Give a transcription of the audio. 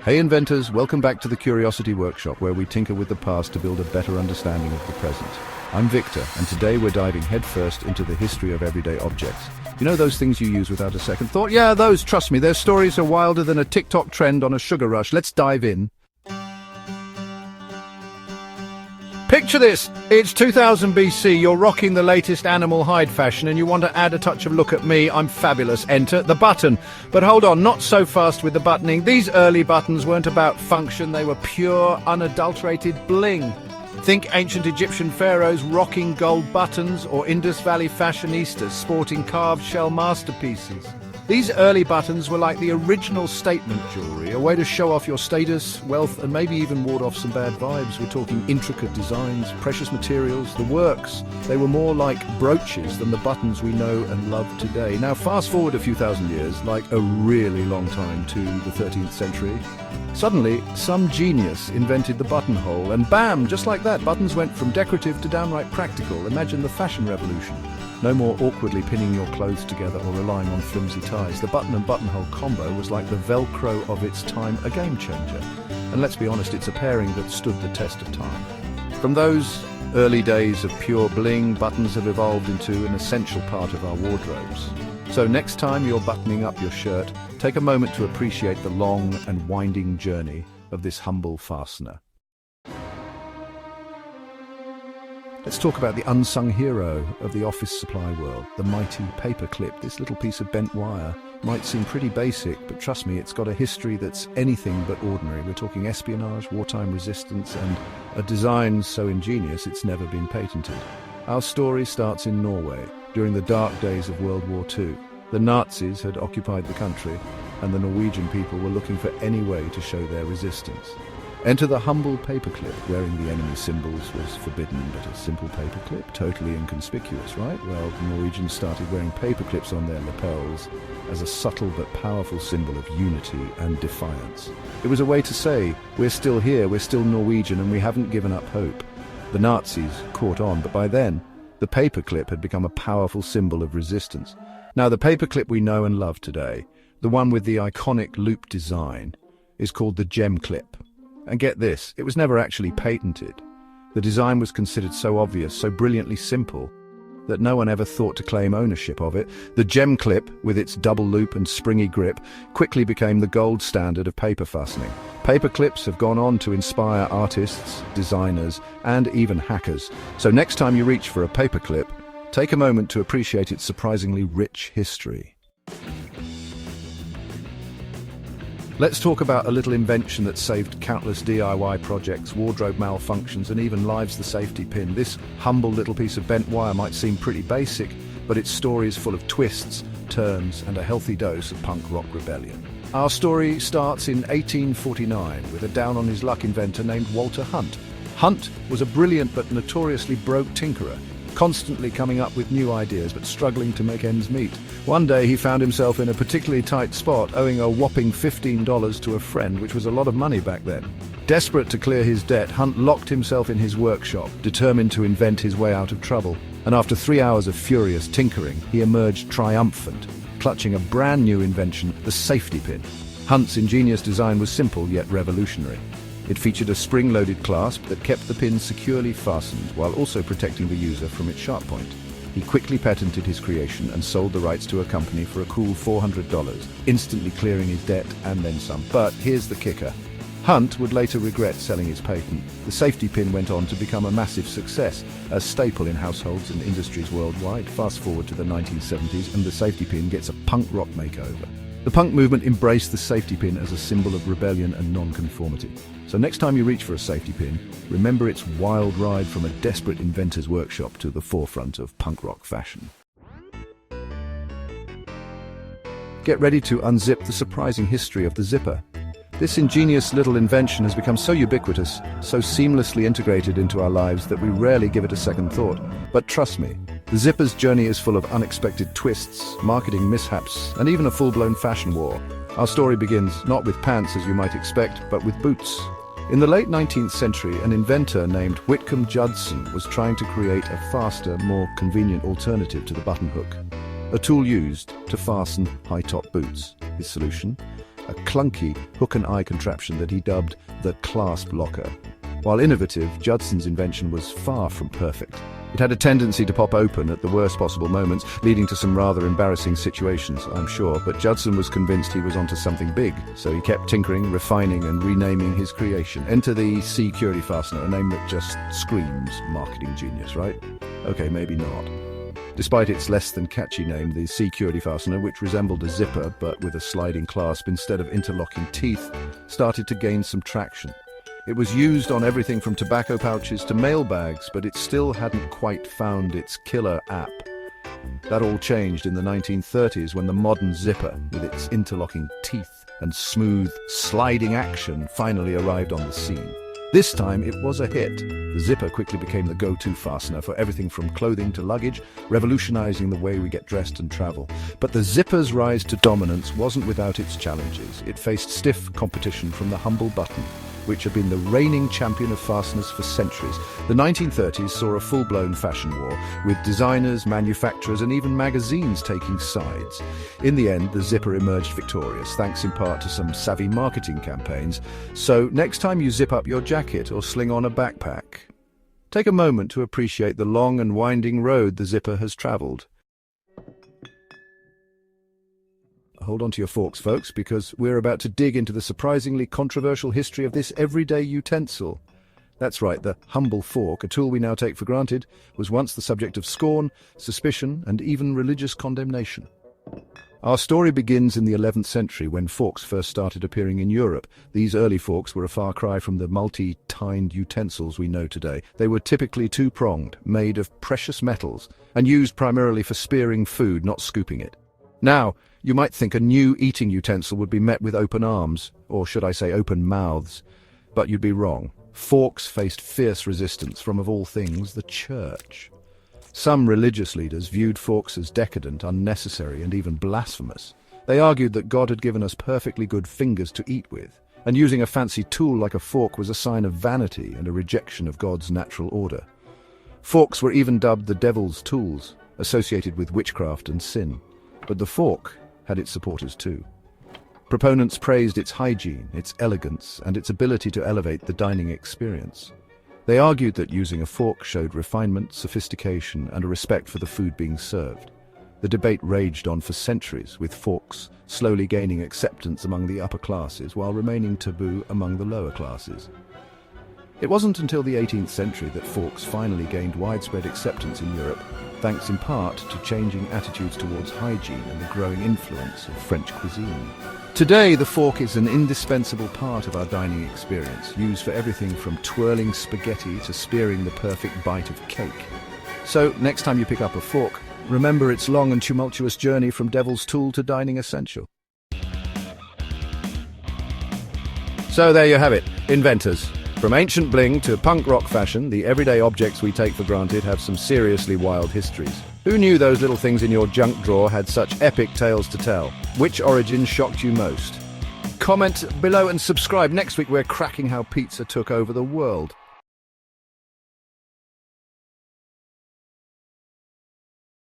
Hey inventors, welcome back to the Curiosity Workshop, where we tinker with the past to build a better understanding of the present. I'm Victor, and today we're diving headfirst into the history of everyday objects. You know those things you use without a second thought? Yeah, those, trust me, their stories are wilder than a TikTok trend on a sugar rush. Let's dive in. Picture this, it's 2000 BC, you're rocking the latest animal hide fashion and you want to add a touch of look at me, I'm fabulous, enter the button. But hold on, not so fast with the buttoning. These early buttons weren't about function, they were pure, unadulterated bling. Think ancient Egyptian pharaohs rocking gold buttons or Indus Valley fashionistas sporting carved shell masterpieces. These early buttons were like the original statement jewellery, a way to show off your status, wealth, and maybe even ward off some bad vibes. We're talking intricate designs, precious materials, the works. They were more like brooches than the buttons we know and love today. Now fast forward a few thousand years, like a really long time, to the 13th century. Suddenly, some genius invented the buttonhole, and bam, just like that, buttons went from decorative to downright practical. Imagine the fashion revolution. No more awkwardly pinning your clothes together or relying on flimsy ties. The button and buttonhole combo was like the Velcro of its time, a game changer. And let's be honest, it's a pairing that stood the test of time. From those early days of pure bling, buttons have evolved into an essential part of our wardrobes. So next time you're buttoning up your shirt, take a moment to appreciate the long and winding journey of this humble fastener. Let's talk about the unsung hero of the office supply world, the mighty paperclip. This little piece of bent wire might seem pretty basic, but trust me, it's got a history that's anything but ordinary. We're talking espionage, wartime resistance, and a design so ingenious it's never been patented. Our story starts in Norway, during the dark days of World War II. The Nazis had occupied the country, and the Norwegian people were looking for any way to show their resistance. Enter the humble paperclip. Wearing the enemy symbols was forbidden, but a simple paperclip, totally inconspicuous, right? Well, the Norwegians started wearing paperclips on their lapels as a subtle but powerful symbol of unity and defiance. It was a way to say, we're still here, we're still Norwegian, and we haven't given up hope. The Nazis caught on, but by then, the paperclip had become a powerful symbol of resistance. Now, the paperclip we know and love today, the one with the iconic loop design, is called the gem clip. And get this, it was never actually patented. The design was considered so obvious, so brilliantly simple, that no one ever thought to claim ownership of it. The gem clip, with its double loop and springy grip, quickly became the gold standard of paper fastening. Paper clips have gone on to inspire artists, designers, and even hackers. So next time you reach for a paper clip, take a moment to appreciate its surprisingly rich history. Let's talk about a little invention that saved countless DIY projects, wardrobe malfunctions, and even lives: the safety pin. This humble little piece of bent wire might seem pretty basic, but its story is full of twists, turns, and a healthy dose of punk rock rebellion. Our story starts in 1849 with a down-on-his-luck inventor named Walter Hunt. Hunt was a brilliant but notoriously broke tinkerer, constantly coming up with new ideas but struggling to make ends meet. One day he found himself in a particularly tight spot, owing a whopping $15 to a friend, which was a lot of money back then. Desperate to clear his debt, Hunt locked himself in his workshop, determined to invent his way out of trouble. And after 3 hours of furious tinkering, he emerged triumphant, clutching a brand new invention, the safety pin. Hunt's ingenious design was simple yet revolutionary. It featured a spring-loaded clasp that kept the pin securely fastened while also protecting the user from its sharp point. He quickly patented his creation and sold the rights to a company for a cool $400, instantly clearing his debt and then some. But here's the kicker. Hunt would later regret selling his patent. The safety pin went on to become a massive success, a staple in households and industries worldwide. Fast forward to the 1970s and the safety pin gets a punk rock makeover. The punk movement embraced the safety pin as a symbol of rebellion and non-conformity. So next time you reach for a safety pin, remember its wild ride from a desperate inventor's workshop to the forefront of punk rock fashion. Get ready to unzip the surprising history of the zipper. This ingenious little invention has become so ubiquitous, so seamlessly integrated into our lives that we rarely give it a second thought. But trust me, the zipper's journey is full of unexpected twists, marketing mishaps, and even a full-blown fashion war. Our story begins not with pants as you might expect, but with boots. In the late 19th century, an inventor named Whitcomb Judson was trying to create a faster, more convenient alternative to the button hook. a tool used to fasten high-top boots. His solution? A clunky hook-and-eye contraption that he dubbed the clasp locker. While innovative, Judson's invention was far from perfect. It had a tendency to pop open at the worst possible moments, leading to some rather embarrassing situations, I'm sure, but Judson was convinced he was onto something big, so he kept tinkering, refining and renaming his creation. Enter the security fastener, a name that just screams marketing genius, right? Okay, maybe not. Despite its less than catchy name, the security fastener, which resembled a zipper but with a sliding clasp instead of interlocking teeth, started to gain some traction. It was used on everything from tobacco pouches to mail bags, but it still hadn't quite found its killer app. That all changed in the 1930s when the modern zipper, with its interlocking teeth and smooth, sliding action, finally arrived on the scene. This time it was a hit. The zipper quickly became the go-to fastener for everything from clothing to luggage, revolutionizing the way we get dressed and travel. But the zipper's rise to dominance wasn't without its challenges. It faced stiff competition from the humble button, which had been the reigning champion of fasteners for centuries. The 1930s saw a full-blown fashion war, with designers, manufacturers, and even magazines taking sides. In the end, the zipper emerged victorious, thanks in part to some savvy marketing campaigns. So next time you zip up your jacket or sling on a backpack, take a moment to appreciate the long and winding road the zipper has traveled. Hold on to your forks, folks, because we're about to dig into the surprisingly controversial history of this everyday utensil. That's right, the humble fork, a tool we now take for granted, was once the subject of scorn, suspicion, and even religious condemnation. Our story begins in the 11th century when forks first started appearing in Europe. These early forks were a far cry from the multi-tined utensils we know today. They were typically two-pronged, made of precious metals, and used primarily for spearing food, not scooping it. Now, you might think a new eating utensil would be met with open arms, or should I say open mouths, but you'd be wrong. Forks faced fierce resistance from, of all things, the church. Some religious leaders viewed forks as decadent, unnecessary, and even blasphemous. They argued that God had given us perfectly good fingers to eat with, and using a fancy tool like a fork was a sign of vanity and a rejection of God's natural order. Forks were even dubbed the devil's tools, associated with witchcraft and sin. But the fork had its supporters too. Proponents praised its hygiene, its elegance, and its ability to elevate the dining experience. They argued that using a fork showed refinement, sophistication, and a respect for the food being served. The debate raged on for centuries, with forks slowly gaining acceptance among the upper classes while remaining taboo among the lower classes. It wasn't until the 18th century that forks finally gained widespread acceptance in Europe, thanks in part to changing attitudes towards hygiene and the growing influence of French cuisine. Today, the fork is an indispensable part of our dining experience, used for everything from twirling spaghetti to spearing the perfect bite of cake. So, next time you pick up a fork, remember its long and tumultuous journey from devil's tool to dining essential. So there you have it, inventors. From ancient bling to punk rock fashion, the everyday objects we take for granted have some seriously wild histories. Who knew those little things in your junk drawer had such epic tales to tell? Which origin shocked you most? Comment below and subscribe. Next week we're cracking how pizza took over the world.